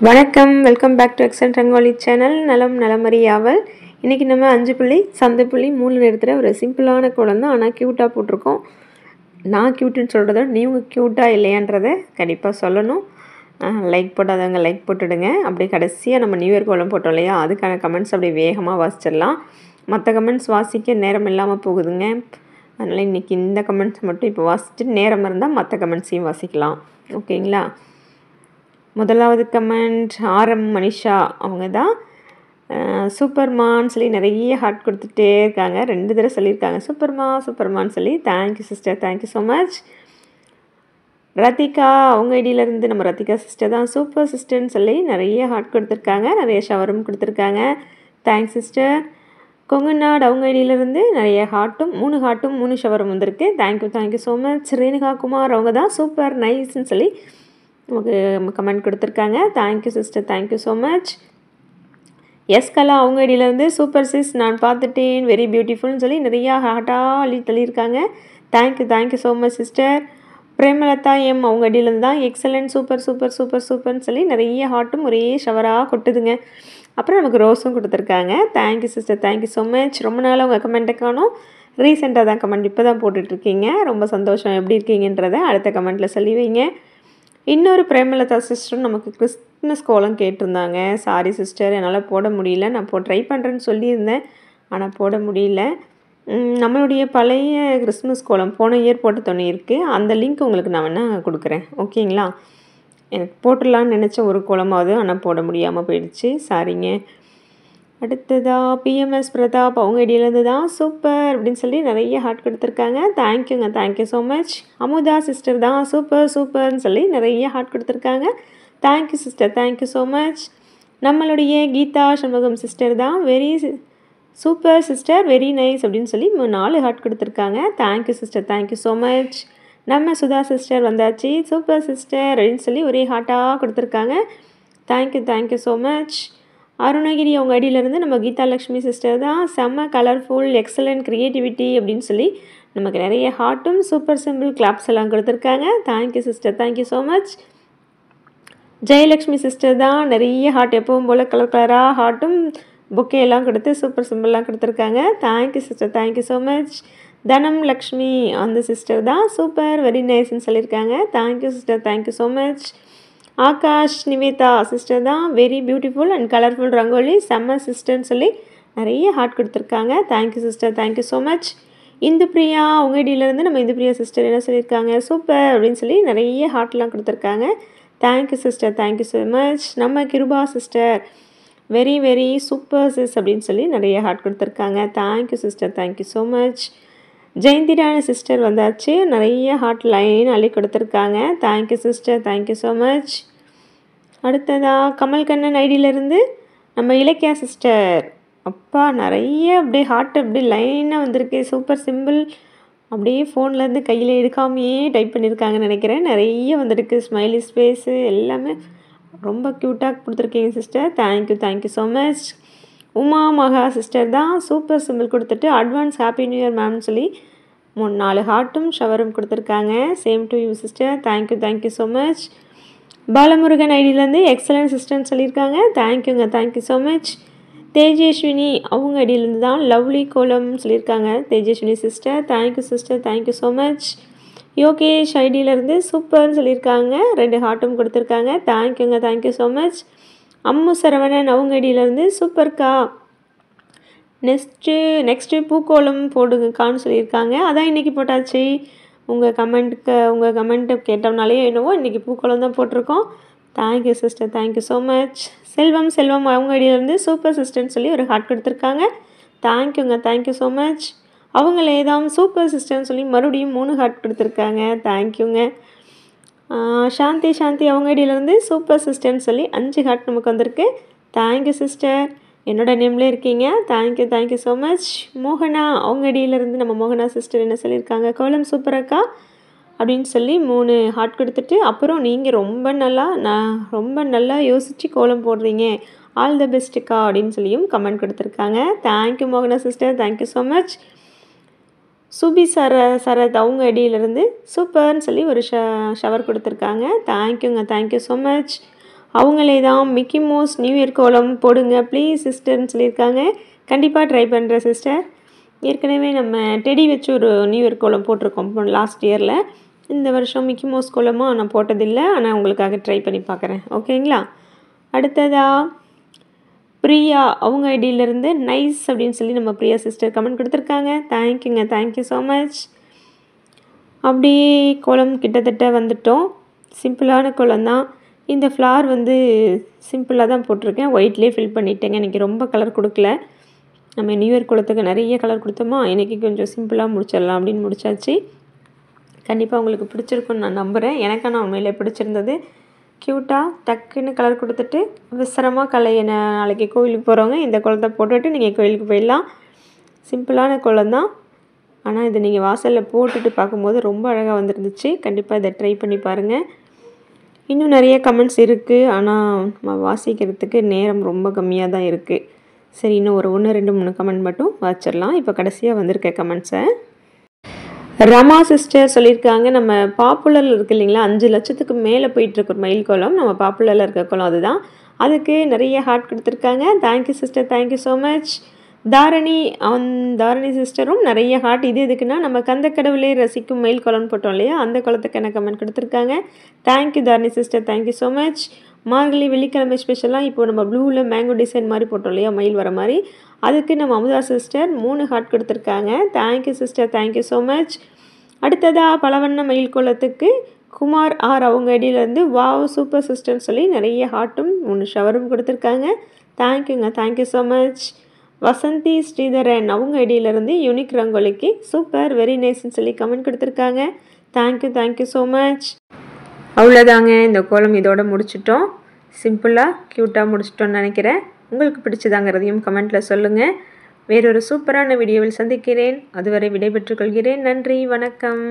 வணக்கம், welcome back to excellent rangoli channel. நலமறியாவல். இன்றைக்கி நம்ம 5 புள்ளி சந்த புள்ளி 3 நிறுத்துகிற ஒரு சிம்பிளான கோலம் தான். ஆனால் க்யூட்டாக போட்டிருக்கோம். நான் க்யூட்டுன்னு சொல்கிறத நீங்கள் க்யூட்டாக இல்லையான்றதை கண்டிப்பாக சொல்லணும். லைக் போடாதவங்க லைக் போட்டுடுங்க. அப்படியே கடைசியாக நம்ம நியூ இயர் கோலம் போட்டோம் இல்லையா, அதுக்கான கமெண்ட்ஸ் அப்படியே வேகமாக வாசிச்சிடலாம். மற்ற கமெண்ட்ஸ் வாசிக்க நேரம் இல்லாமல் போகுதுங்க. அதனால் இன்றைக்கி இந்த கமெண்ட்ஸ் மட்டும் இப்போ வாசிச்சுட்டு நேரம் இருந்தால் மற்ற கமெண்ட்ஸையும் வாசிக்கலாம். ஓகேங்களா? முதலாவது கமெண்ட் ஆரம் மனிஷா அவங்க தான். சூப்பர்மான்னு சொல்லி நிறைய ஹார்ட் கொடுத்துட்டே இருக்காங்க. 2 தடவை சொல்லியிருக்காங்க சூப்பர்மான்னு சொல்லி. Thank you sister, thank you so much. Rathika அவங்க ஐடியிலேருந்து நம்ம ரத்திகா சிஸ்டர் தான் சூப்பர் சிஸ்டர்னு சொல்லி நிறைய ஹார்ட் கொடுத்துருக்காங்க. நிறைய ஷவரும் கொடுத்துருக்காங்க. Thanks sister. கொங்குநாடு அவங்க ஐடியிலேருந்து நிறைய ஹார்ட்டும் 3 ஷவரும் வந்திருக்கு. Thank you so much. Renuka Kumar அவங்க தான் சூப்பர் நைஸ்ன்னு சொல்லி நமக்கு கமெண்ட் கொடுத்துருக்காங்க. Thank you sister, thank you so much. S Kala அவங்க ஐடியிலேருந்து சூப்பர் சிஸ் நான் பார்த்துட்டேன் வெரி பியூட்டிஃபுல்னு சொல்லி நிறையா ஹார்ட்டாக தள்ளியிருக்காங்க. Thank you so much sister. Premalatha M அவங்க ஐடியிலேருந்து தான் எக்ஸலண்ட் சூப்பர்னு சொல்லி நிறைய ஹார்ட்டும் ஒரே ஷவராக கொட்டுதுங்க. அப்புறம் நமக்கு ரோஸும் கொடுத்துருக்காங்க. Thank you sister, thank you so much. ரொம்ப நாள் உங்கள் கமெண்ட்டை காணும். ரீசெண்டாக தான் கமெண்ட் இப்போ தான் போட்டுட்ருக்கீங்க. ரொம்ப சந்தோஷம். எப்படி இருக்கீங்கன்றதை அடுத்த கமெண்ட்டில் சொல்லி வைங்க. இன்னொரு பிரேமலதா சிஸ்டர் நமக்கு கிறிஸ்மஸ் கோலம் கேட்டிருந்தாங்க. சாரி சிஸ்டர், என்னால் போட முடியல. நான் ட்ரை பண்ணுறேன்னு சொல்லியிருந்தேன், ஆனால் போட முடியல. நம்மளுடைய பழைய கிறிஸ்மஸ் கோலம் போன இயர் போட்ட துணி இருக்குது. அந்த லிங்க் உங்களுக்கு நான் வேணால் கொடுக்குறேன். ஓகேங்களா? எனக்கு போட்டுடலான்னு நினச்ச ஒரு கோலமாவது, ஆனால் போட முடியாமல் போயிடுச்சு. சாரிங்க. அடுத்ததாக பிஎம்எஸ் பிரதாப் அவங்க ஐடியிலேருந்து தான் சூப்பர் அப்படின்னு சொல்லி நிறைய ஹார்ட் கொடுத்துருக்காங்க. Thank you so much. Amudha sister தான் சூப்பர்னு சொல்லி நிறைய ஹார்ட் கொடுத்துருக்காங்க. Thank you sister, thank you so much. நம்மளுடைய கீதா சண்முகம் சிஸ்டர் தான் very super sister very nice அப்படின்னு சொல்லி 4 ஹார்ட் கொடுத்துருக்காங்க. Thank you sister, thank you so much. நம்ம சுதா சிஸ்டர் வந்தாச்சு சூப்பர் சிஸ்டர் அப்படின்னு சொல்லி ஒரே ஹார்ட்டாக கொடுத்துருக்காங்க. Thank you so much. அருணகிரி அவங்க ஐடியிலேருந்து நம்ம கீதா லக்ஷ்மி சிஸ்டர் தான் செம்ம கலர்ஃபுல் எக்ஸலண்ட் க்ரியேட்டிவிட்டி அப்படின்னு சொல்லி நமக்கு நிறைய ஹார்ட்டும் சூப்பர் சிம்பிள் கிளாப்ஸ் எல்லாம் கொடுத்துருக்காங்க. Thank you sister, thank you so much. Jayalakshmi sister தான் நிறைய ஹார்ட் எப்பவும் போல் கலராக ஹார்ட்டும் புக்கே எல்லாம் கொடுத்து சூப்பர் சிம்பிள்லாம் கொடுத்துருக்காங்க. Thank you sister, thank you so much. Dhanam Lakshmi அந்த சிஸ்டர் தான் சூப்பர் வெரி நைஸ்ன்னு சொல்லியிருக்காங்க. Thank you sister, thank you so much. Akash Nivetha sister தான் very beautiful and colourful rangoli செம்ம சிஸ்டர்னு சொல்லி நிறைய ஹார்ட் கொடுத்துருக்காங்க. Thank you sister, thank you so much. Indu Priya அவங்க ஐடியிலேருந்து நம்ம இந்து பிரியா சிஸ்டர் என்ன சொல்லியிருக்காங்க சூப்பர் அப்படின்னு சொல்லி நிறைய ஹார்ட்லாம் கொடுத்துருக்காங்க. Thank you sister, thank you so much. நம்ம Kiruba sister very super sis அப்படின்னு சொல்லி நிறைய ஹார்ட் கொடுத்துருக்காங்க. Thank you sister, thank you so much. Jayanthirani sister வந்தாச்சு நிறைய ஹார்ட் லைன் அள்ளி கொடுத்துருக்காங்க. Thank you sister, thank you so much. அடுத்ததாக கமல்கண்ணன் ஐடியிலேருந்து நம்ம இலக்கியா சிஸ்டர் அப்பா நிறைய அப்படியே ஹார்ட் அப்படியே லைனாக வந்திருக்கு. சூப்பர் சிம்பிள் அப்படியே ஃபோன்லேருந்து கையில் எடுக்காமையே டைப் பண்ணியிருக்காங்கன்னு நினைக்கிறேன். நிறைய வந்திருக்கு ஸ்மைலி ஸ்பேஸு எல்லாமே ரொம்ப க்யூட்டாக கொடுத்துருக்கீங்க sister. Thank you so much. Uma Maha sister தான் சூப்பர் சிம்பிள் கொடுத்துட்டு அட்வான்ஸ் ஹாப்பி நியூ இயர் மேம்னு சொல்லி 4 ஹார்ட்டும் ஷவரும் கொடுத்துருக்காங்க. Same to you sister. Thank you so much. Balamurugan ஐடியிலேருந்து எக்ஸலண்ட் சிஸ்டர்னு சொல்லியிருக்காங்க. Thank you so much. தேஜஸ்வினி அவங்க ஐடியிலேருந்து தான் லவ்லி கோலம் சொல்லியிருக்காங்க. Tejaswini sister thank you so much. Yogesh ஐடியிலேருந்து சூப்பர்னு சொல்லியிருக்காங்க. 2 ஹார்ட்டும் கொடுத்துருக்காங்க. Thank you so much. Ammu Saravanan அவங்க ஐடியிலேருந்து சூப்பர்க்கா நெக்ஸ்ட்டு பூக்கோலம் போடுங்கக்கான்னு சொல்லியிருக்காங்க. அதான் இன்றைக்கி போட்டாச்சு. உங்கள் கமெண்ட்டு கேட்டோம்னாலே என்னவோ இன்றைக்கி பூக்கோலம் தான் போட்டிருக்கோம். Thank you sister, thank you so much. Selvam அவங்க ஐடியிலேருந்து சூப்பர் சிஸ்டர்னு சொல்லி ஒரு ஹார்ட் கொடுத்துருக்காங்க. Thank you so much. அவங்களே தான் சூப்பர் சிஸ்டர்னு சொல்லி மறுபடியும் 3 ஹார்ட் கொடுத்துருக்காங்க. தேங்க்யூங்க. சாந்தி அவங்க ஐடியிலேருந்து சூப்பர் சிஸ்டர்னு சொல்லி 5 ஹார்ட் நமக்கு வந்திருக்கு. Thank you sister. என்னோடய நேம்லேயே இருக்கீங்க. Thank you so much. மோகனா அவங்க ஐடியிலேருந்து நம்ம மோகனா சிஸ்டர் என்ன சொல்லியிருக்காங்க கோலம் சூப்பர் அக்கா அப்படின்னு சொல்லி 3 ஹார்ட் கொடுத்துட்டு அப்புறம் நீங்கள் ரொம்ப நல்லா யோசித்து கோலம் போடுறீங்க ஆல் த பெஸ்ட்டுக்கா அப்படின்னு சொல்லியும் கமெண்ட் கொடுத்துருக்காங்க. தேங்க்யூ மோகனா சிஸ்டர், தேங்க்யூ ஸோ மச். சுபி சரத் அவங்க ஐடியிலேருந்து சூப்பர்னு சொல்லி ஒரு ஷவர் கொடுத்துருக்காங்க. Thank you so much. அவங்களே தான் மிக்கி மவுஸ் நியூ இயர் கோலம் போடுங்க ப்ளீஸ் சிஸ்டர்னு சொல்லியிருக்காங்க. கண்டிப்பாக ட்ரை பண்ணுறேன் சிஸ்டர். ஏற்கனவே நம்ம டெடி வச்சு ஒரு நியூ இயர் கோலம் போட்டிருக்கோம் லாஸ்ட் இயரில். இந்த வருஷம் மிக்கி மவுஸ் கோலமாக நான் போட்டதில்லை, ஆனால் உங்களுக்காக ட்ரை பண்ணி பார்க்குறேன். ஓகேங்களா? அடுத்ததாக பிரியா அவங்க ஐடியிலேருந்து நைஸ் அப்படின்னு சொல்லி நம்ம பிரியா சிஸ்டர் கமெண்ட் கொடுத்துருக்காங்க. தேங்க்யூங்க, தேங்க்யூ ஸோ மச். அப்படியே கோலம் கிட்டத்தட்ட வந்துட்டோம். சிம்பிளான கோலம் தான். இந்த ஃப்ளார் வந்து சிம்பிளாக தான் போட்டிருக்கேன், ஒயிட்லேயே ஃபில் பண்ணிட்டேங்க. இன்றைக்கி ரொம்ப கலர் கொடுக்கல. நம்ம நியூ இயர் கோலத்துக்கு நிறைய கலர் கொடுத்தோமா, இன்றைக்கி கொஞ்சம் சிம்பிளாக முடிச்சிடலாம் அப்படின்னு முடிச்சாச்சு. கண்டிப்பாக உங்களுக்கு பிடிச்சிருக்குன்னு நான் நம்புகிறேன். எனக்கான உண்மையிலே பிடிச்சிருந்தது. க்யூட்டாக டக்குன்னு கலர் கொடுத்துட்டு அவசரமாக நாளைக்கு கோயிலுக்கு போகிறவங்க இந்த கோலத்தை போட்டுவிட்டு நீங்கள் கோயிலுக்கு போயிடலாம். சிம்பிளான கோலம் தான், ஆனால் இது நீங்கள் வாசலில் போட்டுட்டு பார்க்கும்போது ரொம்ப அழகாக வந்துருந்துச்சு. கண்டிப்பாக இதை ட்ரை பண்ணி பாருங்கள். இன்னும் நிறைய கமெண்ட்ஸ் இருக்குது, ஆனால் நம்ம வாசிக்கிறதுக்கு நேரம் ரொம்ப கம்மியாக தான் இருக்குது. சரி, இன்னும் ஒரு 1 2 3 கமெண்ட் மட்டும் வாச்சிடலாம். இப்போ கடைசியாக வந்திருக்க கமெண்ட்ஸை ரமா சிஸ்டர் சொல்லியிருக்காங்க. நம்ம பாப்புலரில் இருக்குது இல்லைங்களா, 5 லட்சத்துக்கு மேலே போயிட்டுருக்கு ஒரு மயில் கோலம். நம்ம பாப்புலரில் இருக்க கோலம் அதுதான். அதுக்கு நிறைய ஹார்ட் கொடுத்துருக்காங்க. Thank you sister, thank you so much. Dharani சிஸ்டரும் நிறைய ஹார்ட். இது எதுக்குன்னா நம்ம கந்தக்கடவுளே ரசிக்கும் மயில் கோலம்னு போட்டோம் இல்லையா, அந்த கோலத்துக்கு என்ன கமெண்ட் கொடுத்துருக்காங்க. Thank you Dharani sister, thank you so much. Margazhi வெள்ளிக்கிழமை ஸ்பெஷலாக இப்போ நம்ம ப்ளூவில் மேங்கோ டிசைன் மாதிரி போட்டோம் இல்லையா, மயில் வர மாதிரி, அதுக்கு நம்ம அமுதா சிஸ்டர் 3 ஹார்ட் கொடுத்துருக்காங்க. Thank you sister, thank you so much. அடுத்ததாக பலவண்ண மயில் கோலத்துக்கு குமார் ஆர் அவங்க ஐடியிலேருந்து வாவ் சூப்பர் சிஸ்டர்னு சொல்லி நிறைய ஹார்ட்டும் 3 ஷவரும் கொடுத்துருக்காங்க. தேங்க்யூங்க, thank you so much. Vasanthi Sridharan அவங்க ஐடியிலேருந்து யூனிக் ரங்கோலிக்கு சூப்பர் வெரி நைஸ்ன்னு சொல்லி கமெண்ட் கொடுத்துருக்காங்க. Thank you, thank you so much. அவ்வளோதாங்க, இந்த கோலம் இதோட முடிச்சிட்டோம். சிம்பிளாக க்யூட்டாக முடிச்சிட்டோன்னு நினைக்கிறேன். உங்களுக்கு பிடிச்சதாங்கிறதையும் கமெண்ட்டில் சொல்லுங்கள். வேறொரு சூப்பரான வீடியோவில் சந்திக்கிறேன். அதுவரை விடைபெற்றுக் கொள்கிறேன். நன்றி, வணக்கம்.